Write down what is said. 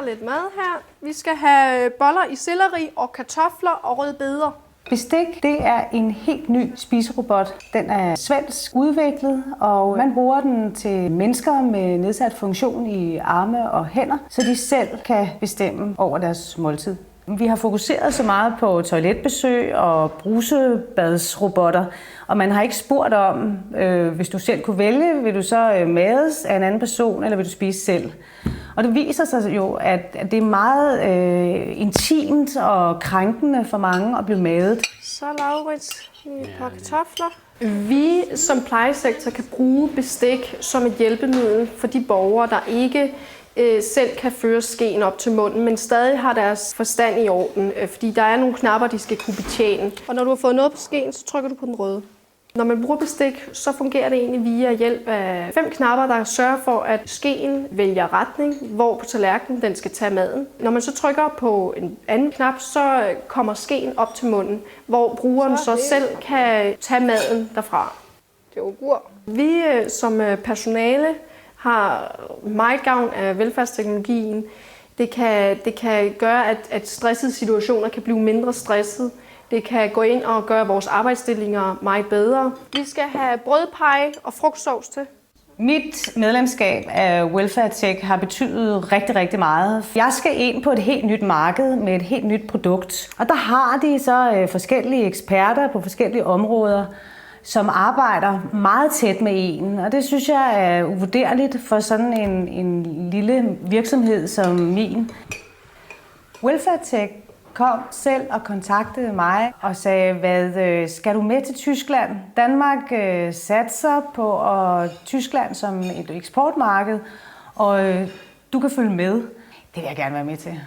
lidt mad her. Vi skal have boller i selleri og kartofler og rødbeder. Bestik, det er en helt ny spiserobot. Den er svensk udviklet, og man bruger den til mennesker med nedsat funktion i arme og hænder, så de selv kan bestemme over deres måltid. Vi har fokuseret så meget på toiletbesøg og brusebadsrobotter, og man har ikke spurgt om, hvis du selv kunne vælge, vil du så mades af en anden person, eller vil du spise selv? Og det viser sig jo, at det er meget intimt og krænkende for mange at blive madet. Så Laurits, et par kartofler. Vi som plejesektor kan bruge bestik som et hjælpemiddel for de borgere, der ikke selv kan føre skeen op til munden, men stadig har deres forstand i orden, fordi der er nogle knapper, de skal kunne betjene. Og når du har fået noget på skeen, så trykker du på den røde. Når man bruger bestik, så fungerer det egentlig via hjælp af 5 knapper, der sørger for, at skeen vælger retning, hvor på tallerkenen den skal tage maden. Når man så trykker på en anden knap, så kommer skeen op til munden, hvor brugeren så selv kan tage maden derfra. Det er ogur. Vi som personale har meget gavn af velfærdsteknologien. Det kan gøre, at stressede situationer kan blive mindre stressede. Det kan gå ind og gøre vores arbejdsstillinger meget bedre. Vi skal have brødpej og frugtsovs til. Mit medlemskab af WelfareTech har betydet rigtig, rigtig meget. Jeg skal ind på et helt nyt marked med et helt nyt produkt. Og der har de så forskellige eksperter på forskellige områder, som arbejder meget tæt med en. Og det synes jeg er uvurderligt for sådan en lille virksomhed som min. WelfareTech kom selv og kontaktede mig og sagde, hvad skal du med til Tyskland? Danmark satser på Tyskland som et eksportmarked, og du kan følge med. Det vil jeg gerne være med til.